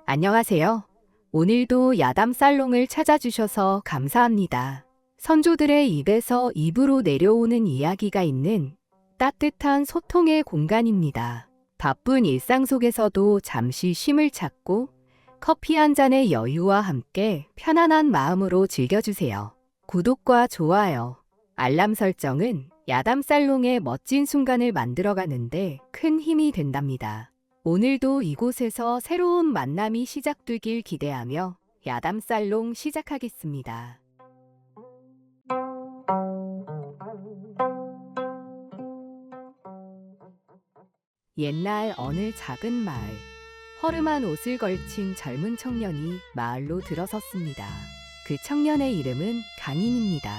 안녕하세요. 오늘도 야담 살롱을 찾아주셔서 감사합니다. 선조들의 입에서 입으로 내려오는 이야기가 있는 따뜻한 소통의 공간입니다. 바쁜 일상 속에서도 잠시 쉼을 찾고 커피 한 잔의 여유와 함께 편안한 마음으로 즐겨주세요. 구독과 좋아요, 알람 설정은 야담 살롱의 멋진 순간을 만들어가는데 큰 힘이 된답니다. 오늘도 이곳에서 새로운 만남이 시작되길 기대하며 야담 살롱 시작하겠습니다. 옛날 어느 작은 마을, 허름한 옷을 걸친 젊은 청년이 마을로 들어섰습니다. 그 청년의 이름은 강인입니다.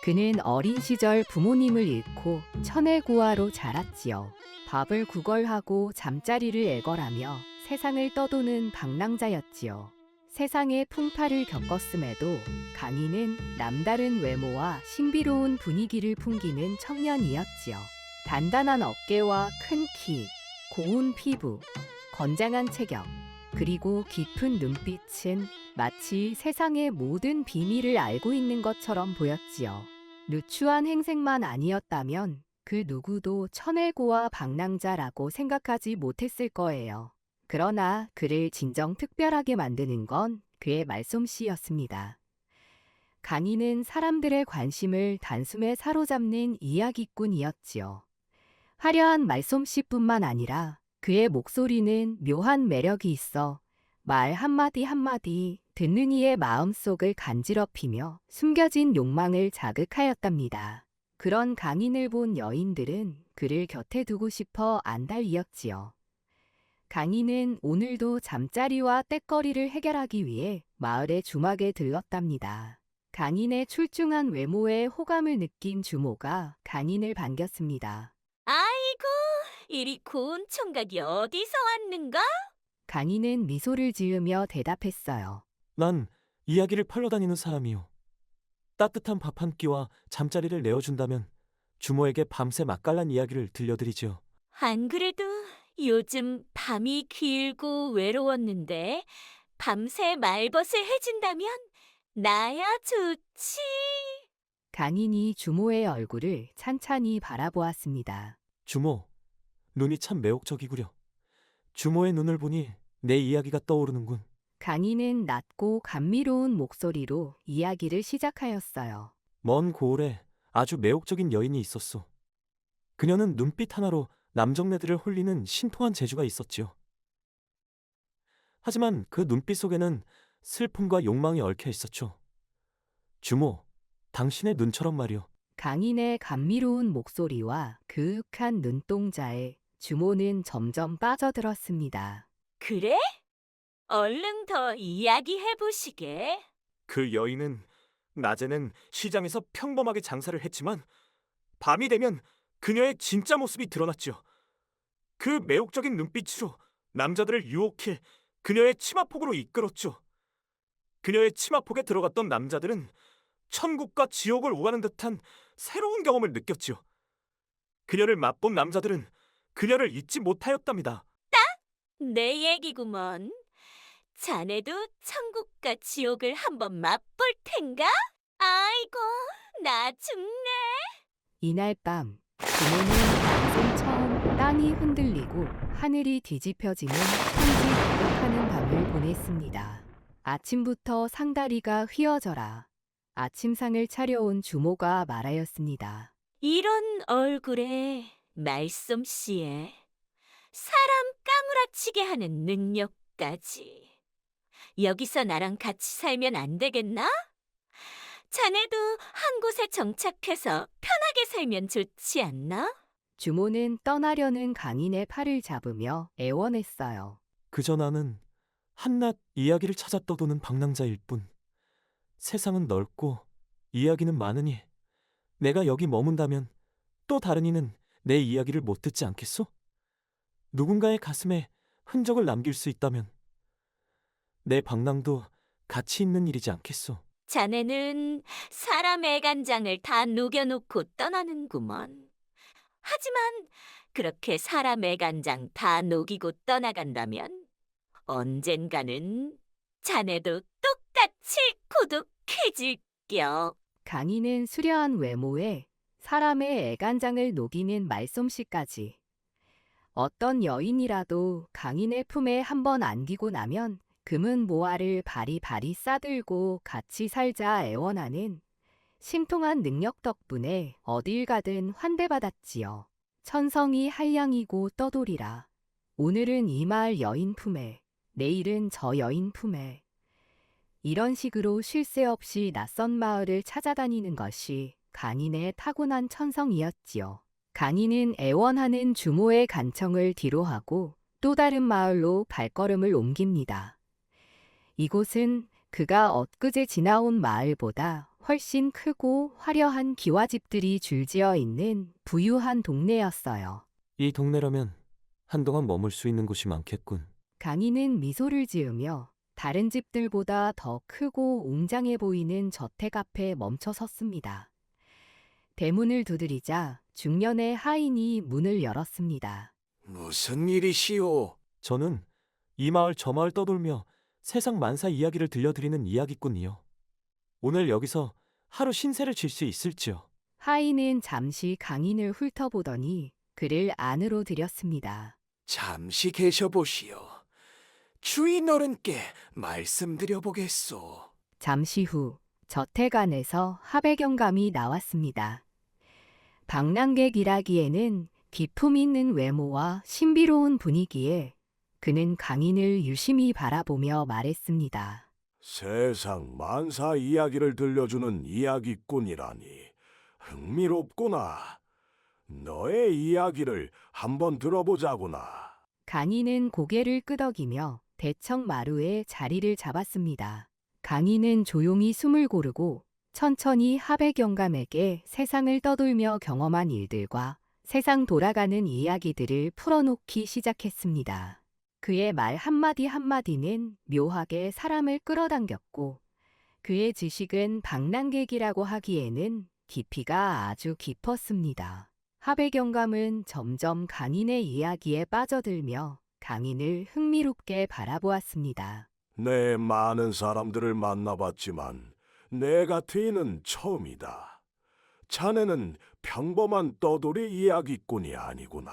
그는 어린 시절 부모님을 잃고 천혜구화로 자랐지요. 밥을 구걸하고 잠자리를 애걸하며 세상을 떠도는 방랑자였지요. 세상의 풍파를 겪었음에도 강인은 남다른 외모와 신비로운 분위기를 풍기는 청년이었지요. 단단한 어깨와 큰 키, 고운 피부, 건장한 체격, 그리고 깊은 눈빛은 마치 세상의 모든 비밀을 알고 있는 것처럼 보였지요. 누추한 행색만 아니었다면 그 누구도 천혜고와 방랑자라고 생각하지 못했을 거예요. 그러나 그를 진정 특별하게 만드는 건 그의 말솜씨였습니다. 강인은 사람들의 관심을 단숨에 사로잡는 이야기꾼이었지요. 화려한 말솜씨뿐만 아니라 그의 목소리는 묘한 매력이 있어 말 한마디 한마디 듣는 이의 마음속을 간지럽히며 숨겨진 욕망을 자극하였답니다. 그런 강인을 본 여인들은 그를 곁에 두고 싶어 안달이었지요. 강인은 오늘도 잠자리와 떽거리를 해결하기 위해 마을의 주막에 들렀답니다. 강인의 출중한 외모에 호감을 느낀 주모가 강인을 반겼습니다. 아이고, 이리 고운 총각이 어디서 왔는가? 강인은 미소를 지으며 대답했어요. 난 이야기를 팔러 다니는 사람이요. 따뜻한 밥 한 끼와 잠자리를 내어준다면 주모에게 밤새 맛깔난 이야기를 들려드리지요. 안 그래도 요즘 밤이 길고 외로웠는데 밤새 말벗을 해준다면 나야 좋지. 강인이 주모의 얼굴을 찬찬히 바라보았습니다. 주모, 눈이 참 매혹적이구려. 주모의 눈을 보니 내 이야기가 떠오르는군. 강인은 낮고 감미로운 목소리로 이야기를 시작하였어요. 먼 고을에 아주 매혹적인 여인이 있었소. 그녀는 눈빛 하나로 남정네들을 홀리는 신통한 재주가 있었지요. 하지만 그 눈빛 속에는 슬픔과 욕망이 얽혀 있었죠. 주모, 당신의 눈처럼 말이오. 강인의 감미로운 목소리와 그윽한 눈동자에 주모는 점점 빠져들었습니다. 그래? 얼른 더 이야기해보시게. 그 여인은 낮에는 시장에서 평범하게 장사를 했지만 밤이 되면 그녀의 진짜 모습이 드러났죠. 그 매혹적인 눈빛으로 남자들을 유혹해 그녀의 치마폭으로 이끌었죠. 그녀의 치마폭에 들어갔던 남자들은 천국과 지옥을 오가는 듯한 새로운 경험을 느꼈지요. 그녀를 맛본 남자들은 그녀를 잊지 못하였답니다. 내 얘기구먼. 자네도 천국과 지옥을 한번 맛볼 텐가? 아이고, 나 죽네. 이날 밤 주모는 평생 처음 땅이 흔들리고 하늘이 뒤집혀지는 천지개벽하는 밤을 보냈습니다. 아침부터 상다리가 휘어져라 아침상을 차려온 주모가 말하였습니다. 이런 얼굴에 말솜씨에 사람 까무라치게 하는 능력까지. 여기서 나랑 같이 살면 안 되겠나? 자네도 한 곳에 정착해서 편하게 살면 좋지 않나? 주모는 떠나려는 강인의 팔을 잡으며 애원했어요. 그저 나는 한낱 이야기를 찾아 떠도는 방랑자일 뿐. 세상은 넓고 이야기는 많으니 내가 여기 머문다면 또 다른 이는 내 이야기를 못 듣지 않겠소? 누군가의 가슴에 흔적을 남길 수 있다면 내 방랑도 가치 있는 일이지 않겠소? 자네는 사람 애간장을 다 녹여놓고 떠나는구먼. 하지만 그렇게 사람 애간장 다 녹이고 떠나간다면 언젠가는 자네도 똑같이 고독해질겨. 강인은 수려한 외모에 사람의 애간장을 녹이는 말솜씨까지. 어떤 여인이라도 강인의 품에 한번 안기고 나면 금은 모아를 바리바리 싸들고 같이 살자 애원하는 신통한 능력 덕분에 어딜 가든 환대받았지요. 천성이 한량이고 떠돌이라. 오늘은 이 마을 여인 품에, 내일은 저 여인 품에. 이런 식으로 쉴 새 없이 낯선 마을을 찾아다니는 것이 강인의 타고난 천성이었지요. 강인은 애원하는 주모의 간청을 뒤로하고 또 다른 마을로 발걸음을 옮깁니다. 이곳은 그가 엊그제 지나온 마을보다 훨씬 크고 화려한 기와집들이 줄지어 있는 부유한 동네였어요. 이 동네라면 한동안 머물 수 있는 곳이 많겠군. 강인은 미소를 지으며 다른 집들보다 더 크고 웅장해 보이는 저택 앞에 멈춰 섰습니다. 대문을 두드리자 중년의 하인이 문을 열었습니다. 무슨 일이시오? 저는 이 마을 저 마을 떠돌며 세상 만사 이야기를 들려드리는 이야기꾼이요. 오늘 여기서 하루 신세를 질 수 있을지요? 하인은 잠시 강인을 훑어보더니 그를 안으로 들였습니다. 잠시 계셔보시오. 주인 어른께 말씀드려 보겠소. 잠시 후 저택 안에서 하배경감이 나왔습니다. 방랑객이라기에는 기품 있는 외모와 신비로운 분위기에 그는 강인을 유심히 바라보며 말했습니다. 세상 만사 이야기를 들려주는 이야기꾼이라니 흥미롭구나. 너의 이야기를 한번 들어보자구나. 강인은 고개를 끄덕이며 대청 마루에 자리를 잡았습니다. 강인은 조용히 숨을 고르고 천천히 하배경감에게 세상을 떠돌며 경험한 일들과 세상 돌아가는 이야기들을 풀어놓기 시작했습니다. 그의 말 한마디 한마디는 묘하게 사람을 끌어당겼고 그의 지식은 방랑객이라고 하기에는 깊이가 아주 깊었습니다. 하배경감은 점점 강인의 이야기에 빠져들며 강인을 흥미롭게 바라보았습니다. 내 많은 사람들을 만나봤지만 내 같은 이는 처음이다. 자네는 평범한 떠돌이 이야기꾼이 아니구나.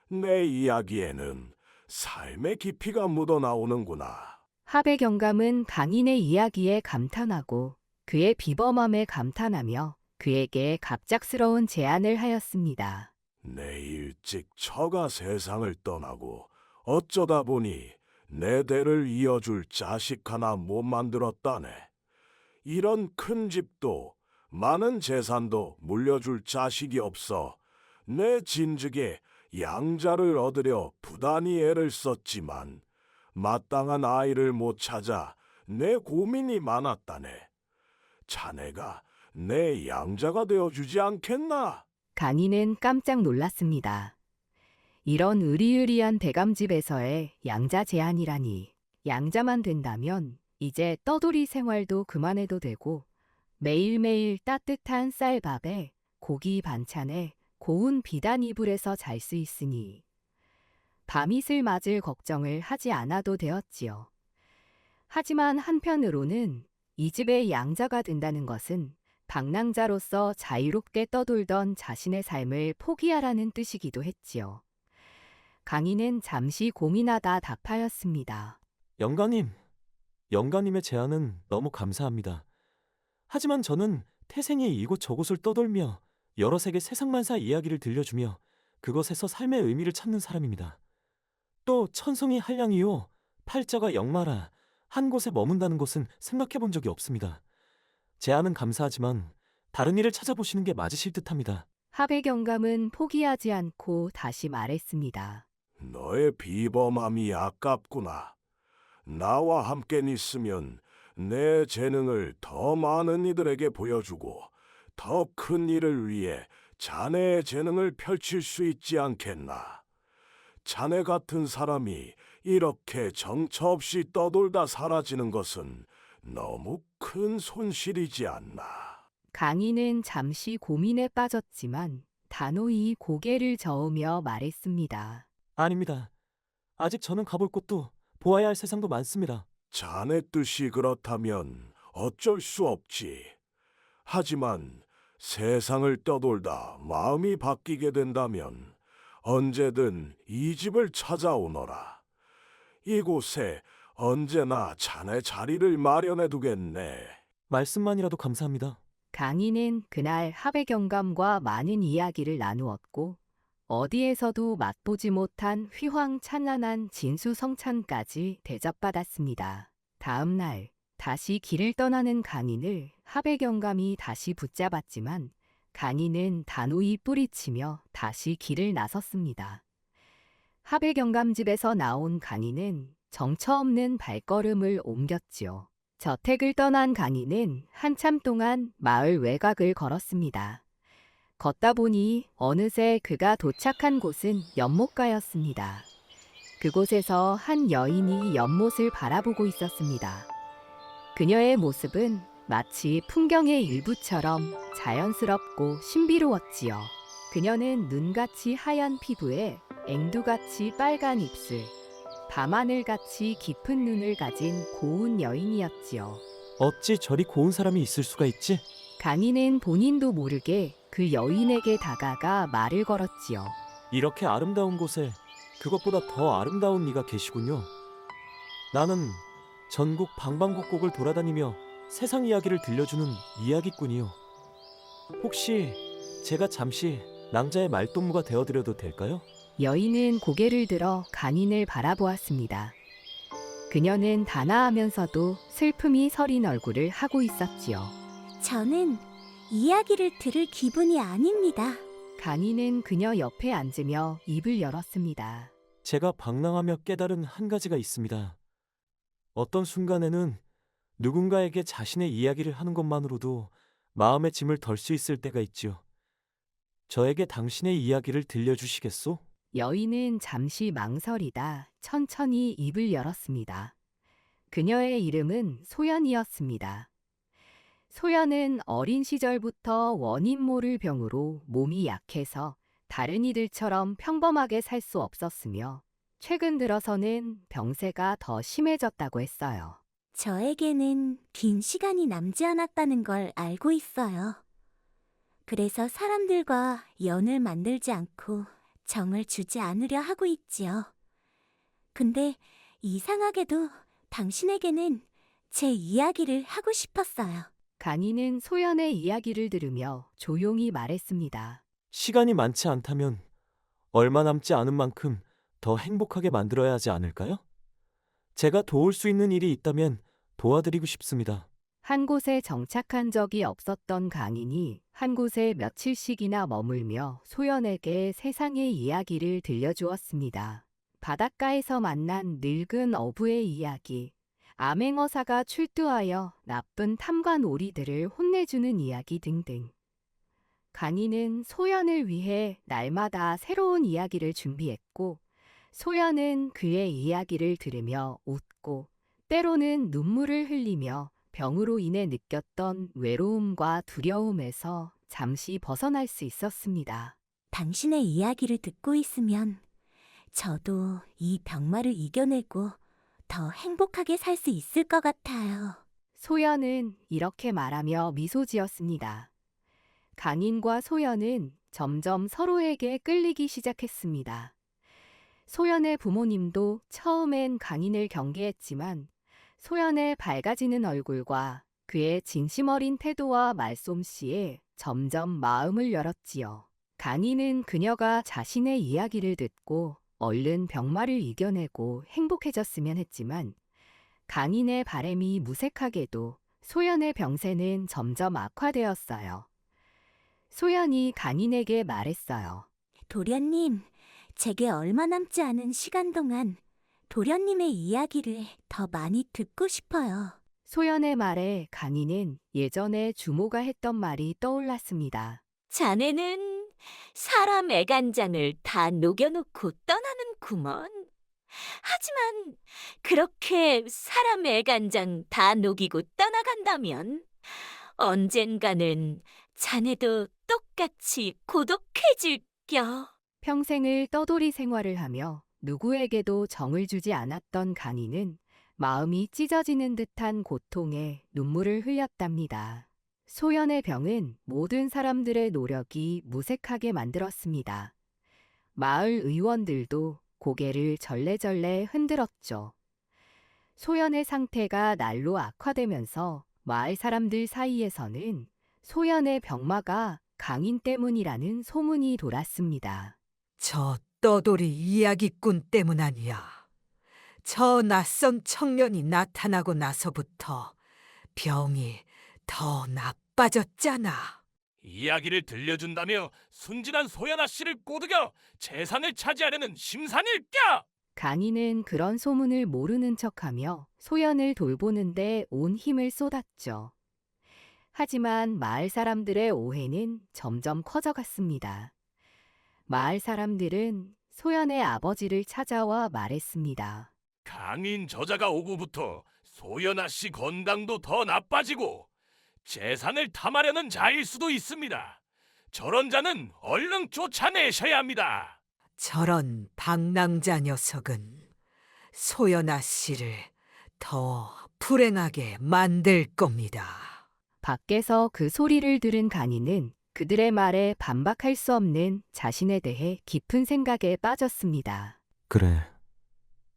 내 이야기에는 삶의 깊이가 묻어나오는구나. 하배경감은 강인의 이야기에 감탄하고 그의 비범함에 감탄하며 그에게 갑작스러운 제안을 하였습니다. 내일 일찍 처가 세상을 떠나고 어쩌다 보니 내 대를 이어줄 자식 하나 못 만들었다네. 이런 큰 집도 많은 재산도 물려줄 자식이 없어 내 진즉에 양자를 얻으려 부단히 애를 썼지만 마땅한 아이를 못 찾아 내 고민이 많았다네. 자네가 내 양자가 되어주지 않겠나? 강인은 깜짝 놀랐습니다. 이런 으리으리한 대감집에서의 양자 제안이라니. 양자만 된다면 이제 떠돌이 생활도 그만해도 되고 매일매일 따뜻한 쌀밥에 고기 반찬에 고운 비단 이불에서 잘 수 있으니 밤이슬 맞을 걱정을 하지 않아도 되었지요. 하지만 한편으로는 이 집의 양자가 된다는 것은 방랑자로서 자유롭게 떠돌던 자신의 삶을 포기하라는 뜻이기도 했지요. 강인은 잠시 고민하다 답하였습니다. 영가님의 제안은 너무 감사합니다. 하지만 저는 태생이 이곳 저곳을 떠돌며 여러 세계 세상만사 이야기를 들려주며 그것에서 삶의 의미를 찾는 사람입니다. 또 천성이 한량이요 팔자가 역마라 한 곳에 머문다는 것은 생각해 본 적이 없습니다. 제안은 감사하지만 다른 일을 찾아보시는 게 맞으실 듯합니다. 하배경감은 포기하지 않고 다시 말했습니다. 너의 비범함이 아깝구나. 나와 함께 있으면 내 재능을 더 많은 이들에게 보여주고 더 큰 일을 위해 자네의 재능을 펼칠 수 있지 않겠나. 자네 같은 사람이 이렇게 정처 없이 떠돌다 사라지는 것은 너무 큰 손실이지 않나. 강인은 잠시 고민에 빠졌지만 단호히 고개를 저으며 말했습니다. 아닙니다. 아직 저는 가볼 곳도 보아야 할 세상도 많습니다. 자네 뜻이 그렇다면 어쩔 수 없지. 하지만 세상을 떠돌다 마음이 바뀌게 된다면 언제든 이 집을 찾아오너라. 이곳에 언제나 자네 자리를 마련해 두겠네. 말씀만이라도 감사합니다. 강인은 그날 하백영감과 많은 이야기를 나누었고 어디에서도 맛보지 못한 휘황찬란한 진수성찬까지 대접받았습니다. 다음 날 다시 길을 떠나는 강인을 하백영감이 다시 붙잡았지만 강인은 단호히 뿌리치며 다시 길을 나섰습니다. 하백영감 집에서 나온 강인은 정처 없는 발걸음을 옮겼지요. 저택을 떠난 강인은 한참 동안 마을 외곽을 걸었습니다. 걷다 보니 어느새 그가 도착한 곳은 연못가였습니다. 그곳에서 한 여인이 연못을 바라보고 있었습니다. 그녀의 모습은 마치 풍경의 일부처럼 자연스럽고 신비로웠지요. 그녀는 눈같이 하얀 피부에 앵두같이 빨간 입술, 밤하늘같이 깊은 눈을 가진 고운 여인이었지요. 어찌 저리 고운 사람이 있을 수가 있지? 강인은 본인도 모르게 그 여인에게 다가가 말을 걸었지요. 이렇게 아름다운 곳에 그것보다 더 아름다운 이가 계시군요. 나는 전국 방방곡곡을 돌아다니며 세상 이야기를 들려주는 이야기꾼이요. 혹시 제가 잠시 낭자의 말동무가 되어드려도 될까요? 여인은 고개를 들어 강인을 바라보았습니다. 그녀는 단아하면서도 슬픔이 서린 얼굴을 하고 있었지요. 저는 이야기를 들을 기분이 아닙니다. 강인은 그녀 옆에 앉으며 입을 열었습니다. 제가 방랑하며 깨달은 한 가지가 있습니다. 어떤 순간에는 누군가에게 자신의 이야기를 하는 것만으로도 마음의 짐을 덜 수 있을 때가 있지요. 저에게 당신의 이야기를 들려주시겠소? 여인은 잠시 망설이다 천천히 입을 열었습니다. 그녀의 이름은 소연이었습니다. 소연은 어린 시절부터 원인 모를 병으로 몸이 약해서 다른 이들처럼 평범하게 살 수 없었으며 최근 들어서는 병세가 더 심해졌다고 했어요. 저에게는 긴 시간이 남지 않았다는 걸 알고 있어요. 그래서 사람들과 연을 만들지 않고 정을 주지 않으려 하고 있지요. 근데 이상하게도 당신에게는 제 이야기를 하고 싶었어요. 강인은 소연의 이야기를 들으며 조용히 말했습니다. 시간이 많지 않다면 얼마 남지 않은 만큼 더 행복하게 만들어야 하지 않을까요? 제가 도울 수 있는 일이 있다면 도와드리고 싶습니다. 한 곳에 정착한 적이 없었던 강인이 한 곳에 며칠씩이나 머물며 소연에게 세상의 이야기를 들려주었습니다. 바닷가에서 만난 늙은 어부의 이야기, 암행어사가 출두하여 나쁜 탐관 오리들을 혼내주는 이야기 등등. 강인은 소연을 위해 날마다 새로운 이야기를 준비했고 소연은 그의 이야기를 들으며 웃고 때로는 눈물을 흘리며 병으로 인해 느꼈던 외로움과 두려움에서 잠시 벗어날 수 있었습니다. 당신의 이야기를 듣고 있으면 저도 이 병마를 이겨내고 더 행복하게 살 수 있을 것 같아요. 소연은 이렇게 말하며 미소 지었습니다. 강인과 소연은 점점 서로에게 끌리기 시작했습니다. 소연의 부모님도 처음엔 강인을 경계했지만 소연의 밝아지는 얼굴과 그의 진심 어린 태도와 말솜씨에 점점 마음을 열었지요. 강인은 그녀가 자신의 이야기를 듣고 얼른 병마를 이겨내고 행복해졌으면 했지만 강인의 바람이 무색하게도 소연의 병세는 점점 악화되었어요. 소연이 강인에게 말했어요. 도련님, 제게 얼마 남지 않은 시간 동안 도련님의 이야기를 더 많이 듣고 싶어요. 소연의 말에 강인은 예전에 주모가 했던 말이 떠올랐습니다. 자네는 사람 애간장을 다 녹여놓고 떠나는구먼. 하지만 그렇게 사람 애간장 다 녹이고 떠나간다면 언젠가는 자네도 똑같이 고독해질겨. 평생을 떠돌이 생활을 하며 누구에게도 정을 주지 않았던 강인은 마음이 찢어지는 듯한 고통에 눈물을 흘렸답니다. 소연의 병은 모든 사람들의 노력이 무색하게 만들었습니다. 마을 의원들도 고개를 절레절레 흔들었죠. 소연의 상태가 날로 악화되면서 마을 사람들 사이에서는 소연의 병마가 강인 때문이라는 소문이 돌았습니다. 저 떠돌이 이야기꾼 때문 아니야. 저 낯선 청년이 나타나고 나서부터 병이 더 나빠졌잖아. 이야기를 들려준다며 순진한 소연아 씨를 꼬드겨 재산을 차지하려는 심산일까? 강인은 그런 소문을 모르는 척하며 소연을 돌보는데 온 힘을 쏟았죠. 하지만 마을 사람들의 오해는 점점 커져갔습니다. 마을 사람들은 소연의 아버지를 찾아와 말했습니다. 강인 저자가 오고부터 소연아 씨 건강도 더 나빠지고 재산을 탐하려는 자일 수도 있습니다. 저런 자는 얼른 쫓아내셔야 합니다. 저런 방랑자 녀석은 소연아 씨를 더 불행하게 만들 겁니다. 밖에서 그 소리를 들은 강인은 그들의 말에 반박할 수 없는 자신에 대해 깊은 생각에 빠졌습니다. 그래,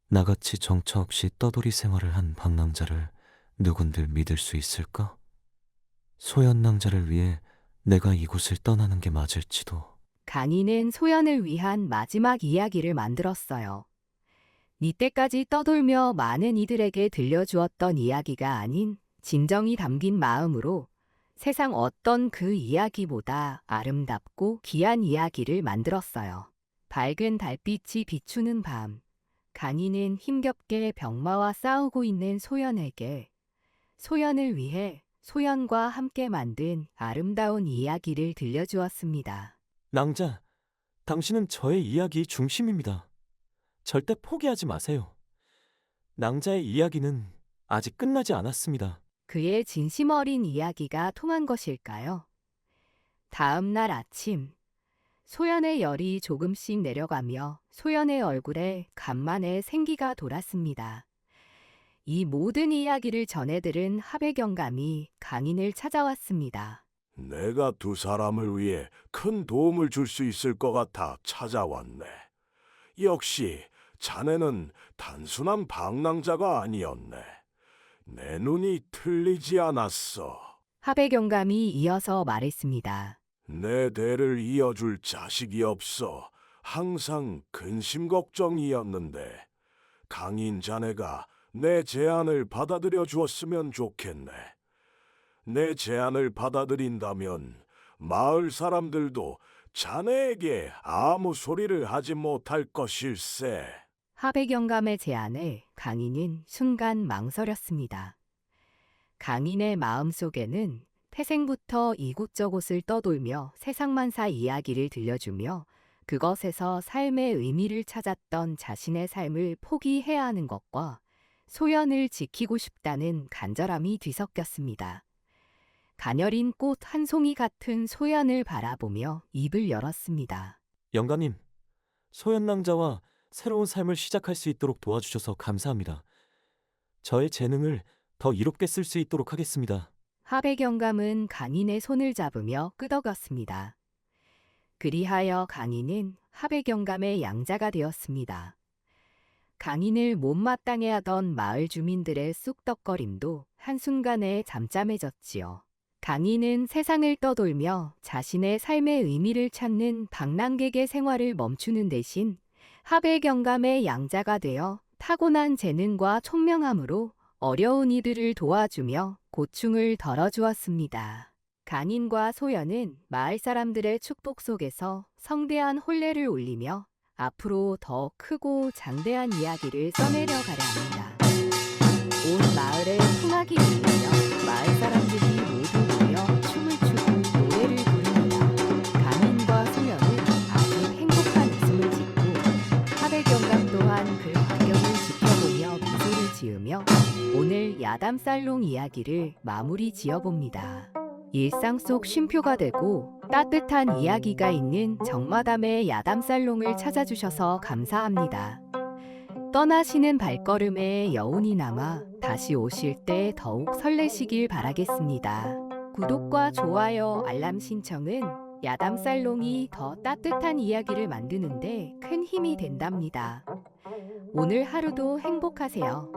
나같이 정처 없이 떠돌이 생활을 한 방랑자를 누군들 믿을 수 있을까? 소연낭자를 위해 내가 이곳을 떠나는 게 맞을지도. 강인은 소연을 위한 마지막 이야기를 만들었어요. 이때까지 떠돌며 많은 이들에게 들려주었던 이야기가 아닌 진정이 담긴 마음으로 세상 어떤 그 이야기보다 아름답고 귀한 이야기를 만들었어요. 밝은 달빛이 비추는 밤, 강인은 힘겹게 병마와 싸우고 있는 소연에게 소연을 위해 소연과 함께 만든 아름다운 이야기를 들려주었습니다. 낭자, 당신은 저의 이야기의 중심입니다. 절대 포기하지 마세요. 낭자의 이야기는 아직 끝나지 않았습니다. 그의 진심 어린 이야기가 통한 것일까요? 다음 날 아침, 소연의 열이 조금씩 내려가며 소연의 얼굴에 간만에 생기가 돌았습니다. 이 모든 이야기를 전해 들은 하백영감이 강인을 찾아왔습니다. 내가 두 사람을 위해 큰 도움을 줄 수 있을 것 같아 찾아왔네. 역시 자네는 단순한 방랑자가 아니었네. 내 눈이 틀리지 않았어. 하백영감이 이어서 말했습니다. 내 대를 이어줄 자식이 없어 항상 근심 걱정이었는데 강인 자네가 내 제안을 받아들여 주었으면 좋겠네. 내 제안을 받아들인다면 마을 사람들도 자네에게 아무 소리를 하지 못할 것일세. 하백영감의 제안에 강인은 순간 망설였습니다. 강인의 마음속에는 태생부터 이곳저곳을 떠돌며 세상만사 이야기를 들려주며 그것에서 삶의 의미를 찾았던 자신의 삶을 포기해야 하는 것과 소연을 지키고 싶다는 간절함이 뒤섞였습니다. 가녀린 꽃 한 송이 같은 소연을 바라보며 입을 열었습니다. 영감님, 소연낭자와 새로운 삶을 시작할 수 있도록 도와주셔서 감사합니다. 저의 재능을 더 이롭게 쓸 수 있도록 하겠습니다. 하백영감은 강인의 손을 잡으며 끄덕였습니다. 그리하여 강인은 하백영감의 양자가 되었습니다. 강인을 못마땅해 하던 마을 주민들의 쑥덕거림도 한순간에 잠잠해졌지요. 강인은 세상을 떠돌며 자신의 삶의 의미를 찾는 방랑객의 생활을 멈추는 대신 하백영감의 양자가 되어 타고난 재능과 총명함으로 어려운 이들을 도와주며 고충을 덜어주었습니다. 강인과 소연은 마을 사람들의 축복 속에서 성대한 혼례를 올리며 앞으로 더 크고 장대한 이야기를 써내려 가려 합니다. 온 마을에 풍악이 울리며 마을 사람들이 모두 모여 춤을 추고 노래를 부릅니다. 강인과 소연은 아주 행복한 웃음을 짓고 하백영감 또한 그 광경을 지켜보며 미소를 지으며 오늘 야담살롱 이야기를 마무리 지어봅니다. 일상 속 쉼표가 되고 따뜻한 이야기가 있는 정마담의 야담살롱을 찾아주셔서 감사합니다. 떠나시는 발걸음에 여운이 남아 다시 오실 때 더욱 설레시길 바라겠습니다. 구독과 좋아요, 알람 신청은 야담살롱이 더 따뜻한 이야기를 만드는데 큰 힘이 된답니다. 오늘 하루도 행복하세요.